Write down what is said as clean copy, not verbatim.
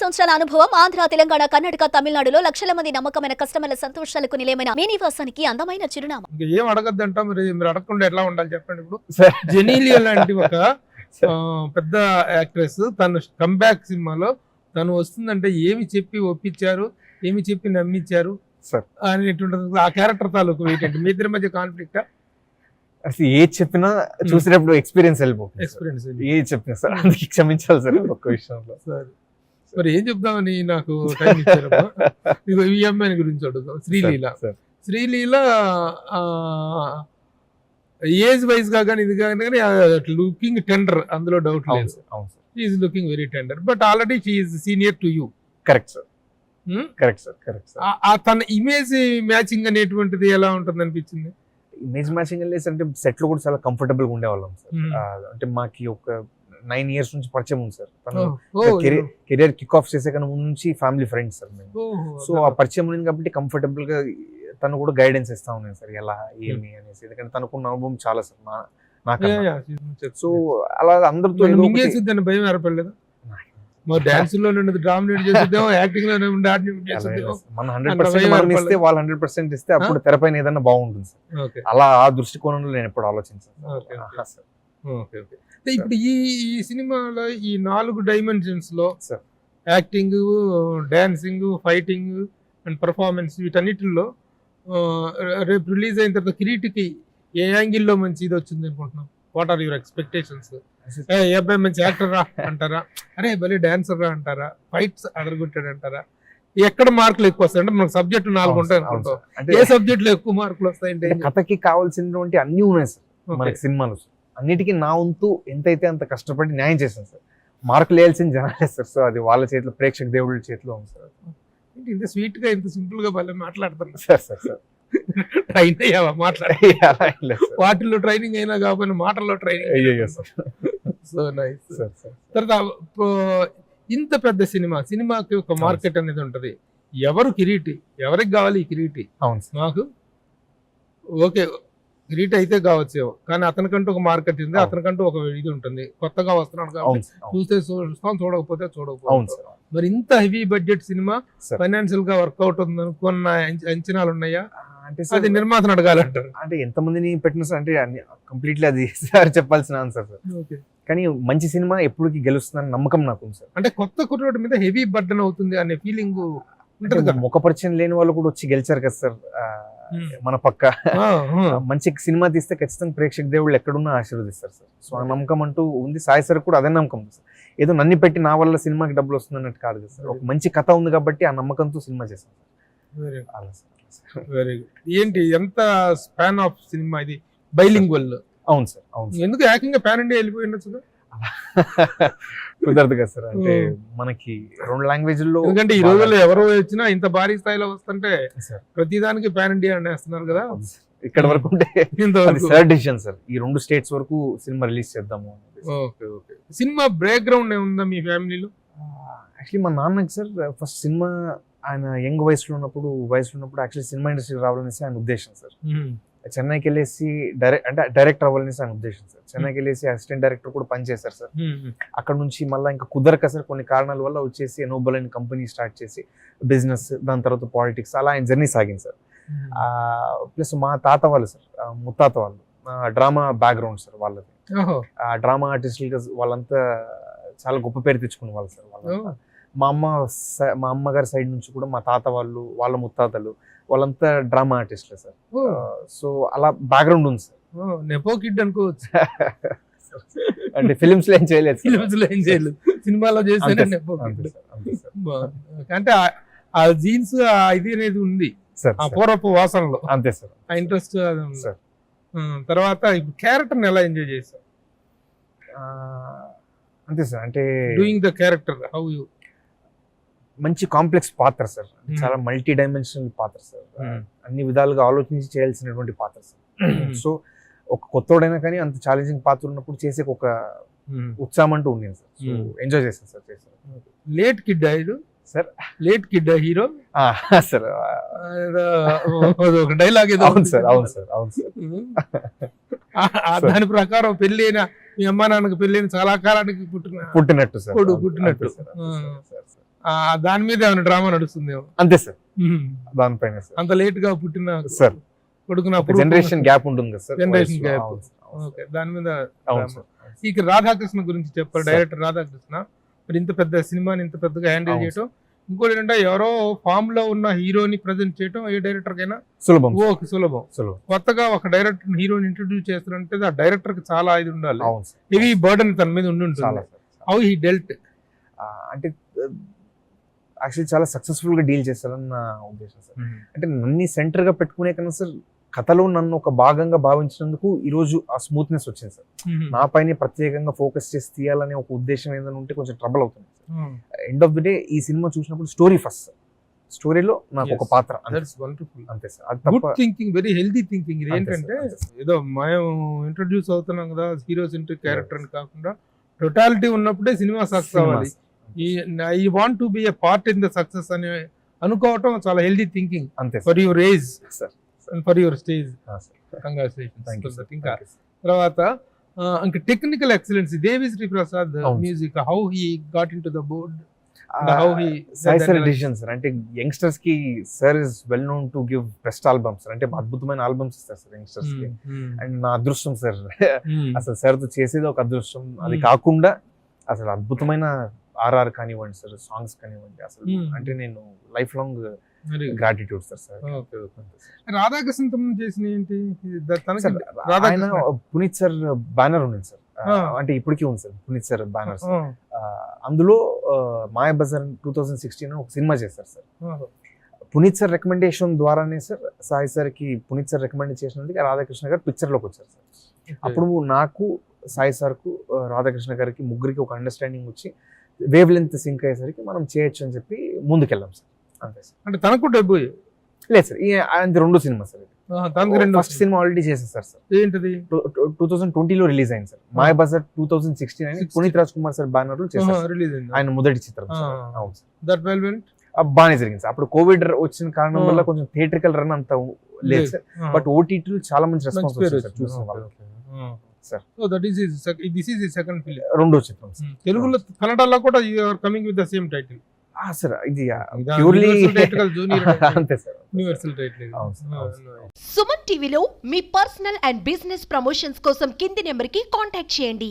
సంవత్సరాల అనుభవం ఆంధ్ర, తెలంగాణ, కర్ణాటక, తమిళనాడులో లక్షల మంది నమ్మకమైన కస్టమర్ల సంతోషాలకు నిలయమైన మీ నివాసానికి అందమైన చిరునామా. ఇంకా ఏం అడగద్దంట, మీరు అడగకుండా ఎట్లా ఉండాలి చెప్పండి. ఇప్పుడు జెనీలియా లాంటి ఒక పెద్ద యాక్ట్రెస్ తను కంబ్యాక్ సినిమాలో తను వస్తుందంటే ఏమి చెప్పి ఒప్పించారు, ఏమి చెప్పి నమ్మించారు అనేటువంటి ఆ క్యారెక్టర్ తాలూకు ఏంటంటే మీ ఇద్దరి మధ్య కాన్ఫ్లిక్ట్. అసలు ఏ చెప్పినా చూసినప్పుడు ఎక్స్పీరియన్స్ వెళ్ళిపోతుంది. ఏ చెప్పినా సార్ అందుకే క్షమించాలి సార్ ఒక్క విషయంలో. సరే మరి ఏం చెప్దామని నాకు టైం ఇచ్చారు. ఈ అమ్మాయిని గురించి అడుగుతాం. శ్రీలీల ఏజ్ వైజ్ గా కానీ ఇది కానీ లుకింగ్ టెండర్, అందులో డౌట్ లేదు. Is looking very tender, but already she is senior to you. Correct sir. Correct sir. Correct sir. తన ఇమేజ్ మ్యాచింగ్ అనేటువంటిది ఎలా ఉంటుంది అనిపించింది? ఇమేజ్ మ్యాచింగ్ అంటే సెట్ లో కూడా చాలా కంఫర్టబుల్ గా ఉండేవాళ్ళం సార్. అంటే మాకి ఒక 9 years నుంచి పరిచయం ఉంది సార్. తను కెరియర్ కిక్ ఆఫ్ చేసే కన్నా ముందు నుంచి ఫ్యామిలీ ఫ్రెండ్స్ సార్ మేము. సో ఆ పరిచయం ఉంది కాబట్టి కంఫర్టబుల్ గా తను కూడా గైడెన్స్ ఇస్తా ఉన్నాను సార్, ఎలా ఏమి అనేసి. ఎందుకంటే తనకున్న అనుభవం చాలా సార్ నాకు. సో అలా అందరితో భయం ఏర్పడలేదు. డాన్స్ లో డామినేట్ చేసేదేమో, యాక్టింగ్ లో మన 100% ఇస్తే వాళ్ళు 100% ఇస్తే అప్పుడు తెరపైన ఏదైనా బాగుంటుంది సార్. అలా ఆ దృష్టికోణంలో నేను ఎప్పుడు ఆలోచించాను సార్. ఇప్పుడు ఈ సినిమాలో ఈ 4 dimensions లో acting, dancing, fighting and performance వీటన్నిటిలో రేపు రిలీజ్ అయిన తర్వాత కిరీటికి ఏ యాంగిల్లో మంచి ఇది వచ్చింది అనుకుంటున్నాం? What are your expectations? ఏ అబ్బాయి మంచి యాక్టర్ రా అంటారా, అరే భలే డాన్సర్ రా అంటారా, ఫైట్స్ అదరగొట్టాడు అంటారా? ఎక్కడ మార్కులు ఎక్కువ వస్తాయి? అంటే మనకు సబ్జెక్టు 4 ఉంటాయి అనుకుంటాం, ఏ సబ్జెక్ట్ లో ఎక్కువ మార్కులు వస్తాయంటే? కథకి కావాల్సినటువంటి అన్ని ఉన్నాయి సార్ మనకి సినిమాలో. అన్నిటికీ నా వంతు ఎంతైతే అంత కష్టపడి న్యాయం చేశాను సార్. మార్కులు వేయాల్సిన జనాలే సార్. సో అది వాళ్ళ చేతిలో, ప్రేక్షక దేవుళ్ళ చేతిలో ఉంది సార్. ఇంత స్వీట్ గా, ఇంత సింపుల్ గా భలే మాట్లాడుతున్నా సార్. ట్రైన్ అయ్యావా మాట్లాడే? వాటిల్లో ట్రైనింగ్ అయినా కాకపోయినా మాటల్లో ట్రైనింగ్. So nice. తర్వాత ఇంత పెద్ద సినిమాకి ఒక మార్కెట్ అనేది ఉంటది. ఎవరు కిరీటి, ఎవరికి కావాలి ఈ కిరీటి? అవును మాకు ఓకే కిరీటి అయితే కావచ్చు, కానీ అతనికంటూ ఒక మార్కెట్ ఉంది, అతనికంటూ ఒక ఇది ఉంటుంది. కొత్తగా వస్తున్నాడు కాబట్టి చూస్తే చూస్తాం, చూడకపోతే చూడకపోతే. మరి ఇంత హెవీ బడ్జెట్ సినిమా ఫైనాన్షియల్ గా వర్కౌట్ ఉంది అనుకున్న అంచనాలు ఉన్నాయా? అంటే అది నిర్మాతను అడగాలంటారు. అంటే ఎంతమందిని పెట్టిన సార్ అంటే కంప్లీట్లీ అది సార్ చెప్పాల్సిన ఆన్సర్ సార్. కానీ మంచి సినిమా ఎప్పటికి గెలుస్తుందని నమ్మకం నాకు ఉంది సార్. అంటే కొత్త కుర్రోడి మీద హెవీ బర్డన్ అవుతుంది అనే ఫీలింగ్ ముఖ పరిచయం లేని వాళ్ళు కూడా వచ్చి గెలిచారు కదా సార్ మన పక్క. మంచి సినిమా తీస్తే ఖచ్చితంగా ప్రేక్షక దేవుళ్ళు ఎక్కడున్నా ఆశీర్వదిస్తారు సార్. సో ఆ నమ్మకం అంటూ ఉంది. సాయి సార్ కూడా అదే నమ్మకం ఉంది సార్. ఏదో నన్ను పెట్టి నా వల్ల సినిమాకి డబ్బులు వస్తుంది అన్నట్టు కాదు కదా సార్. ఒక మంచి కథ ఉంది కాబట్టి ఆ నమ్మకంతో సినిమా చేశాను సార్. Very good. ఏంటి ఎంత స్పాన్ ఆఫ్ సినిమా ఇది? బైలింగ్వల్? అవును సార్. అవును. ఎందుకు ఏకంగా పాన్ ఇండియా వెళ్ళిపోయినచ్చు? కుదరదు కదా సార్. అంటే మనకి 2 లాంగ్వేజ్లో, ఎందుకంటే ఈ రోజుల్లో ఎవరో వచ్చినా ఇంత భారీ స్థాయిలో వస్తుంటే ప్రతిదానికి పాన్ ఇండియా అనేస్తున్నారు కదా. ఇక్కడ వరకు ఉంటే థర్డ్ డిసిషన్ సార్. ఈ 2 states వరకు సినిమా రిలీజ్ చేద్దాము. ఓకే. సినిమా బ్యాక్ గ్రౌండ్ ఏముందా మీ ఫ్యామిలీలో? యాక్చువల్లీ మా నాన్నకి సార్ ఫస్ట్ సినిమా, ఆయన యంగ్ వయసులో ఉన్నప్పుడు యాక్చువల్లీ సినిమా ఇండస్ట్రీ రావాలనేసి ఆయన ఉద్దేశం సార్. చెన్నైకి వెళ్ళేసి డైరెక్టర్ అవ్వాలనేసి ఆయన ఉద్దేశం సార్. చెన్నైకి వెళ్ళేసి అసిస్టెంట్ డైరెక్టర్ కూడా పనిచేశారు సార్. అక్కడ నుంచి మళ్ళీ ఇంకా కుదరక సార్ కొన్ని కారణాల వల్ల వచ్చేసి ఎనోబల్ అని కంపెనీ స్టార్ట్ చేసి బిజినెస్, దాని తర్వాత పాలిటిక్స్, అలా ఆయన జర్నీ సాగింది సార్. ప్లస్ మా తాత వాళ్ళు సార్, ముత్తాత వాళ్ళు డ్రామా బ్యాక్గ్రౌండ్ సార్ వాళ్ళది. ఆ డ్రామా ఆర్టిస్టులుగా వాళ్ళంతా చాలా గొప్ప పేరు తెచ్చుకునే వాళ్ళు సార్ వాళ్ళంతా. మా అమ్మగారి సైడ్ నుంచి కూడా మా తాత వాళ్ళు, వాళ్ళ ముత్తాతలు వాళ్ళంతా డ్రామా ఆర్టిస్ట్లే సార్. సో అలా బ్యాక్గ్రౌండ్ ఉంది సార్. నెపో కిడ్ అనుకోవచ్చు. అంటే ఫిలిమ్స్ లో ఏం చేయలేదు, సినిమాలో చేస్తే నెపో కిడ్. అంటే ఆ జీన్స్ ఇది అనేది ఉంది సార్, ఆ పూర్వపు వాసనలో. అంతే సార్. ఆ ఇంట్రెస్ట్ సార్. తర్వాత ఇప్పుడు క్యారెక్టర్ ఎలా ఎంజాయ్ చేశారు? అంతే సార్. అంటే doing the character how you? మంచి కాంప్లెక్స్ పాత్ర సార్. చాలా మల్టీ డైమెన్షనల్ పాత్ర సార్. అన్ని విధాలుగా ఆలోచించి చేయాల్సినటువంటి పాత్ర సార్. సో ఒక కొత్తోడైనా కానీ అంత ఛాలెంజింగ్ పాత్ర ఉన్నప్పుడు చేసే ఒక ఉత్సాహం అంటూ ఉంది సార్. సో ఎంజాయ్ చేశాను సార్. చేశాను. లేట్ కిడ్ ఇది sir? Late kid hero sir. ఒక డైలాగ్ ఏదో. అవును సార్. అవును సార్. అవును సార్. దాని ప్రకారం పెళ్లి అయిన మీ అమ్మా నాన్నకి పెళ్లి అయిన చాలా కాలానికి పుట్టినట్టు సార్. పుట్టినట్టు దాని మీద ఏమైనా డ్రామా నడుస్తుందేమో. అంతే సార్, దానిపైన సార్. అంత లేట్ గా పుట్టిన సార్ కొడుకున జనరేషన్ గ్యాప్ ఉంటుంది కదా సార్, జనరేషన్ వయసులో. గ్యాప్. అవును సార్. ఓకే, దాని మీద అవును drama. సార్. ఇక రాధాకృష్ణ గురించి చెప్పారు, సార్. డైరెక్టర్ రాధాకృష్ణ. మరి ఇంత పెద్ద సినిమాని ఇంత పెద్దగా హ్యాండిల్ అవును చేయటం, ఇంకోటి ఏంటంటే ఎవరో ఫామ్ లో ఉన్న హీరోని ప్రజెంట్ చేయటం ఏ డైరెక్టర్ కైనా సులభం ఓకే సులభం. సులభం. కొత్తగా ఒక డైరెక్టర్ హీరోని ఇంట్రడ్యూస్ చేస్తారంటే ఆ డైరెక్టర్ కి చాలా ఇది ఉండాలి, అవును సార్. హెవీ బర్డన్ తన మీద ఉండి చాలా ఉంటుంది. సార్. How he dwelt. అంటే యాక్చువల్లీ చాలా సక్సెస్ఫుల్ గా డీల్ చేస్తారని నా ఉద్దేశం సార్. అంటే నన్ను సెంటర్ గా పెట్టుకునే కన్నా సార్, కథలో నన్ను ఒక భాగంగా భావించినందుకు ఈ రోజు ఆ స్మూత్నెస్ వచ్చింది సార్. నా పైన ప్రత్యేకంగా ఫోకస్ చేసి తీయాలనే ఒక ఉద్దేశం ఏదైనా ఉంటే కొంచెం ట్రబుల్ అవుతుంది. ఎండ్ ఆఫ్ ది డే ఈ సినిమా చూసినప్పుడు స్టోరీ ఫస్ట్, స్టోరీలో నాకు ఒక పాత్ర అంతే సార్. అది గుడ్ తప్ప థింకింగ్, వెరీ హెల్దీ థింకింగ్. ఇది అంతే ఏంటంటే సార్. ఏదో మేము ఇంట్రడ్యూస్ అవుతున్నాం కదా హీరో సెంట్రిక్ క్యారెక్టర్ అని కాకుండా టోటాలిటీ ఉన్నప్పుడే సినిమా సక్సెస్ అవ్వాలి. I want to be a part in the success అని అనుకోవటం చాలా హెల్దీ థింకింగ్ అంతే for your age sir. And for your stage. Thank you congratulations. Sir. ఇంకా తర్వాత ఇంకా టెక్నికల్ ఎక్సలెన్స్, దేవిశ్రీ ప్రసాద్ అవును. Music, how he got in to the board, Sai sir decision sir. అంటే youngsters కి sir is well known to give best albums sir. అంటే అద్భుతమైన albums ఇస్తారు sir youngsters కి. అండ్ నా అదృష్టం సార్, అసలు సార్ తో చేసేది ఒక అదృష్టం. అది కాకుండా అసలు అద్భుతమైన ఆర్ఆర్ కానివ్వండి సార్, సాంగ్స్ కానివ్వండి, అసలు అంటే నేను life long gratitude sir. Radhakrishna చేసిన ఏంటి తనకి సార్, ఆయన పునీత్ సార్ బ్యానర్ ఉంది సార్. అంటే ఇప్పటికీ ఉంది సార్ పునీత్ సార్ బ్యానర్. అందులో మాయాబజార్ 2016 ఒక సినిమా చేశారు సార్. పునీత్ సార్ రికమెండేషన్ ద్వారానే సార్ సాయి సార్ కి పునీత్ సార్ రికమెండ్ చేసినందుకు రాధాకృష్ణ గారు పిక్చర్ లోకి వచ్చారు సార్. అప్పుడు నాకు సాయి సార్ కు రాధాకృష్ణ గారికి ముగ్గురికి ఒక అండర్స్టాండింగ్ వచ్చి వేవ్ లెంత్ సింక్ అయ్యేసరికి మనం చేయొచ్చు అని చెప్పి ముందుకెళ్ళాం సార్. అంతే సార్. అంటే తనకు డబ్బు లేదు సార్, ఆయన రెండు cinema sir. First cinema already చేసేసారు సార్. ఏంటిది 2020లో రిలీజ్ అయింది సార్. మాయాబజార్ 2016 అని పునీత్ రాజ్ కుమార్ సార్ బ్యానర్ లో చేశారు. రిలీజ్ అయింది ఆయన మొదటి చిత్రం సార్. అవును సార్. దట్ వెల్ వెంట్ బాగానే జరిగింది సార్. అప్పుడు కోవిడ్ వచ్చిన కారణం వల్ల కొంచెం థియేట్రికల్ రన్ అంత లేదు సార్. బట్ ఓటీటీలో చాలా మంచి రెస్పాన్స్ వచ్చింది సార్ చూసిన వాళ్ళకి sir. So that is this is the second film. రెండో చిత్రం సార్. తెలుగులో కన్నడలో కూడా you are coming with the same title. Sir ఇది ప్యూర్లీ జూనియర్ అంతే సార్. Universal title. సుమన్ టీవీలో మీ పర్సనల్ అండ్ బిజినెస్ ప్రమోషన్స్ కోసం కింది నెంబర్కి కాంటాక్ట్ చేయండి.